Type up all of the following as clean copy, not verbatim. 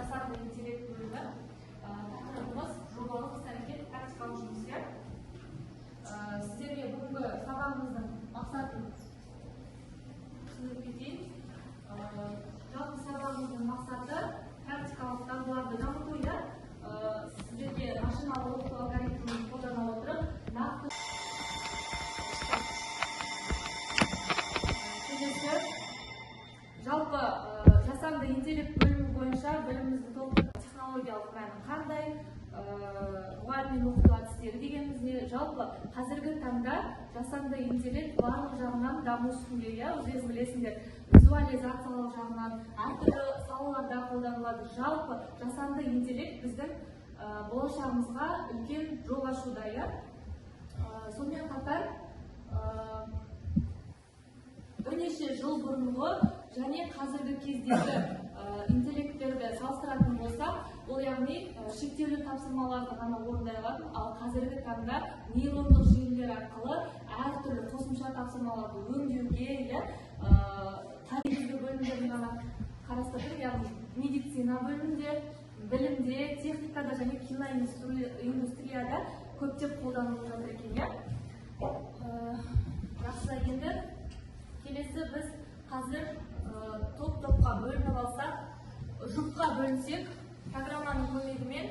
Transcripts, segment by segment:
жасанды интеллект бөлімі. Тақырыбымыз жобалық іс-әрекет практикалық жұмыс. Сіздерге бүгінгі сабағымыздың мақсатын түсіндіріп кетейін. Жалпы сабағымыздың мақсаты практикалық дағдыларды дамыту. Сіздерге машиналық оқыту алгоритмін қолдана отырып, нақты жалпы жасанды интеллект бөлімі бойынша білімімізді толықтырып, технологиялық мәні қандай, мұғаліммен оқыту әдістері дегеніміз не? Жалпы қазіргі таңда жасанды интеллект барлық жағынан даму үстінде. Өздеріңіз білесіңдер, визуализациялау жағынан әртүрлі салаларда қолданылады. Жалпы жасанды интеллект біздің болашағымызға үлкен жол ашуда. Сонымен қатар бірнеше жыл бұрынғы және қазіргі кездегі интеллекттерді салыстыратын болсақ, ол яғни шектеулі тапсырмаларды ғана орындай алатын, ал қазіргі таңда нейрондық желілер арқылы әртүрлі қосымша тапсырмаларды өңдеуге, тарихи бөлімдерін ғана қарастырдық, яғни медицина бөлімінде, білімде, техникада және киноиндустрияда көптеп қолданылып жатыр екен. Жақсы, енді келесі біз қазір топ-топқа бөлініп алсақ, жұпқа бөлінсек, программаның көмегімен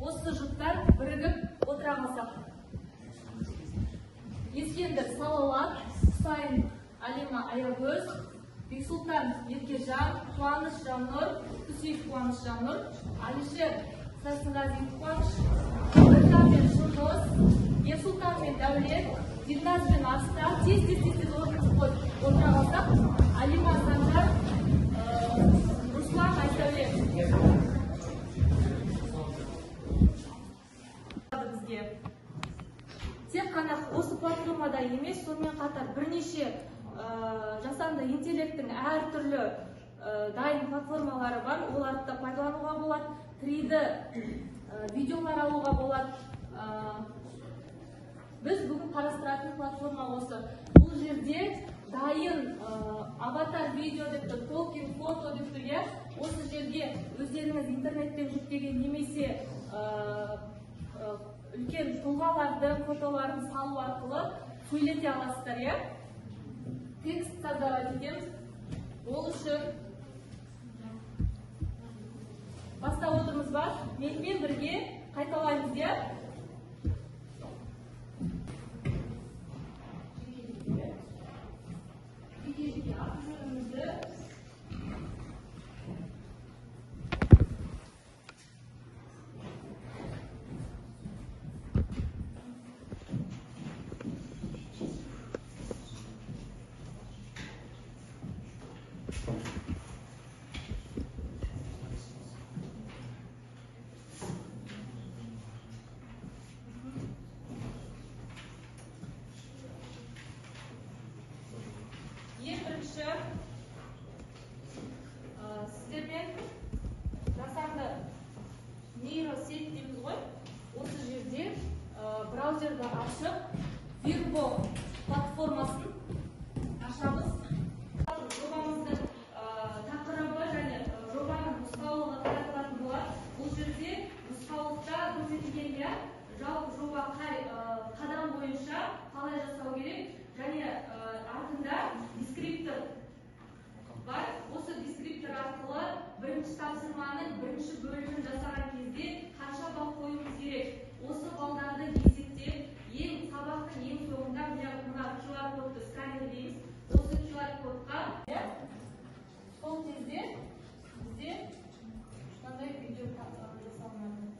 осы жұптар бірігіп отыра қалсақ. Ескендір Салауат, Құсайын Алима Аягөз, Бексұлтан Еркежан, Қуаныш Жаннұр, Күсейіп Қуаныш Жаннұр, Алишер Сәрсенғазиев Қуаныш, Біржан мен Шыңғыс, Ерсұлтан мен Дәулет, Дилназ бен Арыста, тез-тез орнын қойып отыра қалсақ, Алима Санжар, Руслан Айсәуле. Бізге тек қана осы платформада емес, сонымен қатар бірнеше жасанды интеллекттің әртүрлі дайын платформалары бар. Оларды да пайдалануға болады, 3D видеолар алуға болады. Біз бүгін қарастыратын платформа осы. Бұл жерде дайын аватар видео депті, толкинг фото депті. Осы жерге өздеріңіз интернеттен жүктеген немесе үлкен тұлғаларды, фотоларын салу арқылы сөйлете аласыздар. Текст создавать етеміз. Ол үшін бастап отырмыз ба? Менімен бірге қайталаймыз. Жеке-жеке аты-жөнімізді сіздермен жасанды нейросет дейміз ғой. Осы жерде браузерді ашып, Virbo платформасын ашамыз. Жобамыздың тақырыбы және жобаның нұсқаулығы таратылатын болады. Бұл жерде нұсқаулықта көрсетілген жалпы жоба қадам бойынша қалай жасау керек және артында дескриптор бар. Осы дескриптор арқылы бірінші тапсырманың бірінші бөлімін жасаған кезде қанша балл қоюымыз керек. Осы балдарды есептеп, сабақтың ең соңында мына QR кодты сканерлейміз. Осы QR кодқа сол кезде бізде мынандай видео жасалынады.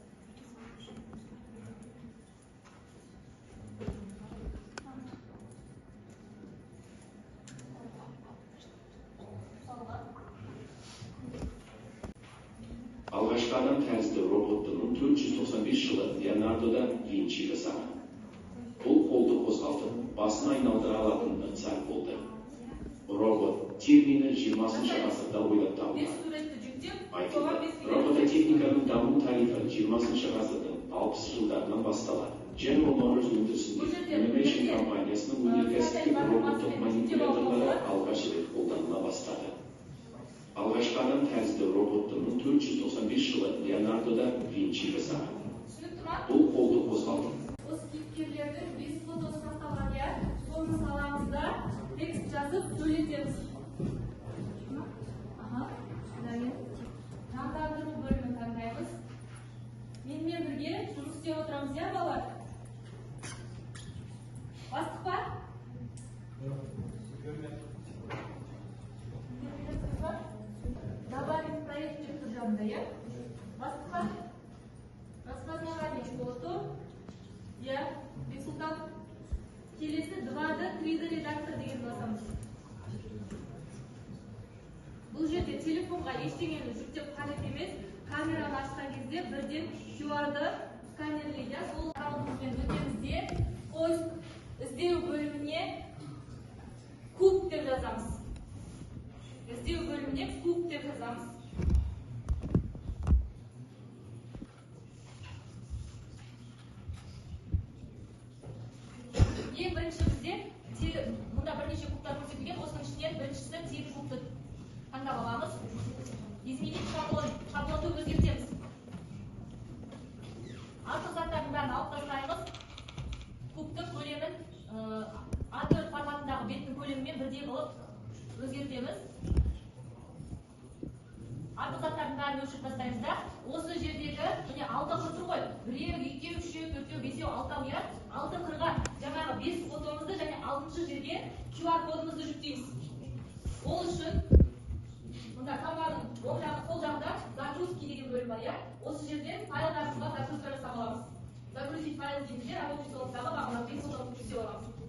Alğaçlardan tezli robotlarının 495 yılı Leonardo'da Vinci жасаған. Бұл қолды қозғалтып, басын айналдыра алатынына сәл болды. Робот термині 20-шы ғасырда ойлап табылған. Айтылды, робототехниканың даму тарихы 20-шы ғасырдың 60 жылдарынан басталады. General Motors өндірісінде Animation компаниясының өнеркәсіптік роботтық манипуляторлары алғаш рет қолданыла бастады. 1495 жылы Леонардо да Винчи жасаған. Түсінікті ма? Бұл қолды қозғалту. Осы кейіпкерлердің бес фотосы сақталған, иә, соны саламыз да текст жазып сөйлетеміз. Таңдандыру бөлімін таңдаймыз. Менімен бірге жұмыс істеп отырамыз, иә, балалар? Бастық па? Добавим проект деп тұр жанында, иә? Бастық па? Распознавание фото. Я, Бексултан. Келесі 2-ды 3-ді редактор деген басамыз. Бұл жерде телефонға ештеңені жүктеп қажет емес. Камераны ашқан кезде бірден QR-ды сканерлейді. Сол қарауымызбен өтеміз де поиск іздеу бөліміне куб деп жазамыз. Іздеу бөліміне куб деп жазамыз. Ең бірінші бізде мұнда бірнеше кубтар көрсетілген, осының ішінен біріншісі тегін кубты таңдап аламыз. Изменить шаблонды өзгертеміз. Артық заттардың бәрін алып тастаймыз. Кубтың көлемін A4 форматындағы беттің көлемімен бірдей қылып өзгертеміз. Артық заттардың бәрін өшіріп тастаймыз да, осы жердегі және алты қыр тұр ғой. 1, 2, 3, 4, 5, 6, 7, алты қырға жаңағы 5 фотомызды және 6-шы жерге QR кодымызды жүктейміз. Ол үшін мұнда камераның оң жағы, сол жағында загрузки деген бөлім бар, иә? Осы жерден файлдарымызға загрузка жасап аламыз. Загрузить файл дегенде рабочий столдағы бағалап 5 фотоны жүктеп аламыз.